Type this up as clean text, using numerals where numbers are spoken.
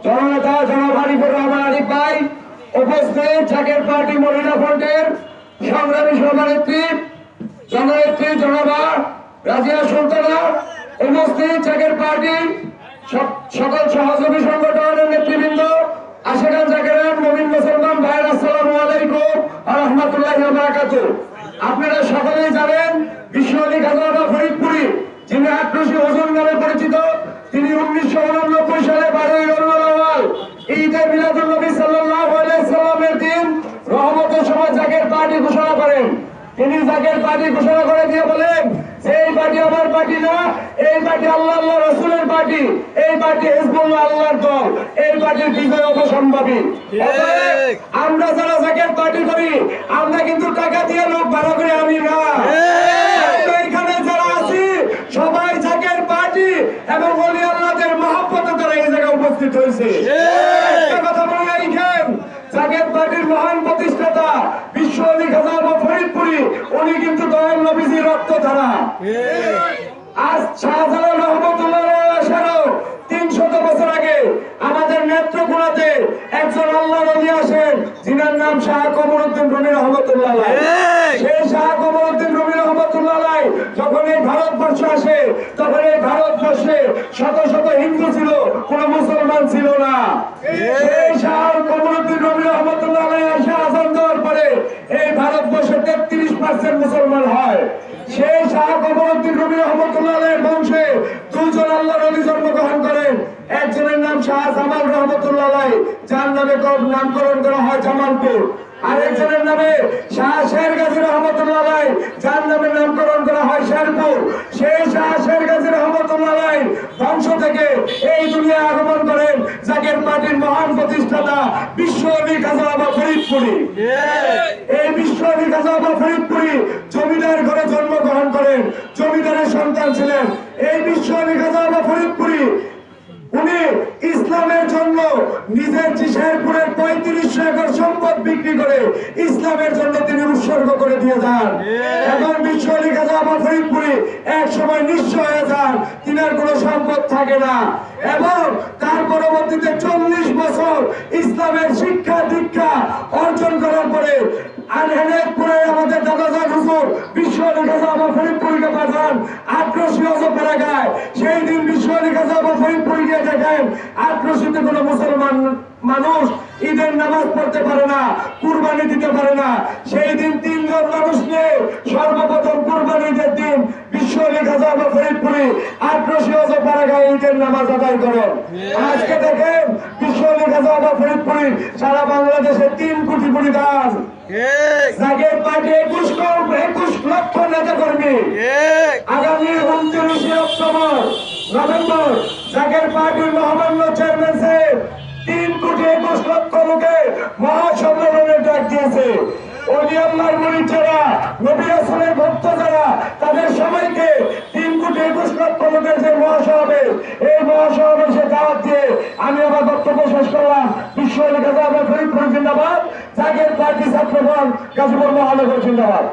জননেতা জনাব আরিফুর রহমান আরিফ ভাই, উপস্থিত জাকের পার্টি মহিলা ফ্রন্টের সংগ্রামী সভানেত্রী জননেত্রী জনাবা রাজিয়া সুলতানা, উপস্থিত জাকের পার্টির সকল সহযোগী সংগঠনের নেতৃবৃন্দ, আশিকান জাকেরান মুমিন মুসলমান ভাইয়ের, আসসালামু আলাইকুম ওয়া রাহমাতুল্লাহি ওয়া বারাকাতুহু। আপনারা সকলেই জানেন বিশ্ব আলী খাজা ফরিদপুরি, যিনি আক্রোশী হুজুর নামে পরিচিত, তিনি 1989 সালে 12ই রবিউল আউয়াল ঈদে মিলাদুন নবী সাল্লাল্লাহু আলাইহি সাল্লামের দিন রহমতের সময় জাকের পার্টি ঘোষণা করেন। তিনি জাকের পার্টি ঘোষণা করে দিয়ে বলেন যে এই পার্টি আমার পার্টি না, এই পার্টি আল্লাহ আল্লাহ রাসূলের পার্টি, এই পার্টি হিজবুল্লাহ আল্লাহর দল, এই পার্টির বিজয় অবসম্ভাবী। আমরা যারা জাকের পার্টি করি আমরা কিন্তু টাকা দিয়ে লোক ভাড়া করে আমি না, এখানে যারা আছি সবাই জাকের পার্টি এবং ওলি আল্লাহদের মহব্বতে তারা এই জায়গায় উপস্থিত হয়েছে। একটা কথা মনে রাখেন, জাকের পার্টির মহান প্রতিষ্ঠাতা বিশ্ব আলী খাজা ফরিদপুরি, উনি কিন্তু দয়াল নবীজির রক্তধারা। আজ শাহজালাল রহমতুল্লাহ আসারও 300 বছর আগে আমাদের নেত্রকোনাতে একজন আল্লাহর ওলি আসেন, যিনার নাম শাহ কমরউদ্দিন রুমি রহমতুল্লাহ। সেই শাহ কমরউদ্দিন রুমি রহমতুল্লাহ যখন এই ভারতবর্ষ আসে, তখন এই ভারতবর্ষে শত শত হিন্দু ছিল, কোন মুসলমান ছিল না। সেই শাহ কমরউদ্দিন রুমি রহমতুল্লাহ এসে আযান দেওয়ার পরে এই ভারতবর্ষে 33% মুসলমান হয়। সেই শাহ কমরউদ্দিন রুমি রহমতুল্লাহ বংশে দুজন আল্লাহর ওলি জন্মগ্রহণ করেন। একজনের নাম শাহ জামাল রহমতুল্লাহ, যার নামে নামকরণ করা হয় জামালপুর। আরেকজনের নামে শাহ শের গাজী রহমতুল্লাহ, যার নামে নামকরণ করা হয় শেরপুর। সেই শাহ শের গাজী রহমতুল্লাহ বংশ থেকে এই দুনিয়ায় আগমন করেন জাকের পার্টির মহান প্রতিষ্ঠাতা বিশ্ব আলী খাজা ফরিদপুরি। এই বিশ্ব আলী খাজা ফরিদপুরি জমিদার ঘরে জন্মগ্রহণ করেন, জমিদারের সন্তান ছিলেন। এই বিশ্ব আলী খাজা ফরিদপুরি উনি ইসলামের জন্য নিজের শেরপুরের 3500 একর সম্পদ বিক্রি করে ইসলামের জন্য তিনি উৎসর্গ করে দিয়ে যান। এখন বিশ্ব আলী খাজা ফরিদপুরি এক সময় নিঃস্ব হয়ে যান, তিনার কোনো সম্পদ থাকে না। এবং তার পরবর্তীতে 40 বছর ইসলামের শিক্ষা দীক্ষা অর্জন করার পরে আনহেনেকপুরে আমাদের দাদাজান হুজুর বিশ্ব আলী খাজা ফরিদপুরিকে পাঠান আক্রোশী অজপাড়াগায়। সেই দিন বিশ্ব আলী খাজা ফরিদপুরি গিয়ে দেখেন আক্রোশীতে কোনো মুসলমান মানুষ ঈদের নামাজ পড়তে পারে না, কুরবানি দিতে পারে না। সেই দিন 3 জন মানুষ নিয়ে সর্বপ্রথম কুরবানি ঈদের দিন বিশ্ব আলী খাজা ফরিদপুরি আক্রোশী অজপাড়াগায় ঈদের নামাজ আদায় করেন। আজকে দেখেন বিশ্ব আলী খাজা ফরিদপুরি সারা বাংলাদেশে 3 কোটি পরিবার, জাকের পার্টি 21 লক্ষ নেতা কর্মী। আগামী 29 নভেম্বর জাকের পার্টির মহামান্য চেয়ারম্যান সাহেব 3 কোটি 21 লক্ষ লোকে মহাসম্মেলনের ডাক দিয়েছে। ওলি আল্লাহর মুরিদ যারা, নবী রাসূলের ভক্ত যারা, তাদের সবাইকে 3 কোটি 21 লক্ষ লোকের যে মহাসমাবেশ, এই মহাসমাবেশে দাওয়াত দিয়ে আমি আমার বক্তব্য শেষ করলাম। বিশ্ব আলী খাজা ফরিদপুর জিন্দাবাদ, জাকের পার্টি ছাত্রদল গাজীপুর মহানগর জিন্দাবাদ।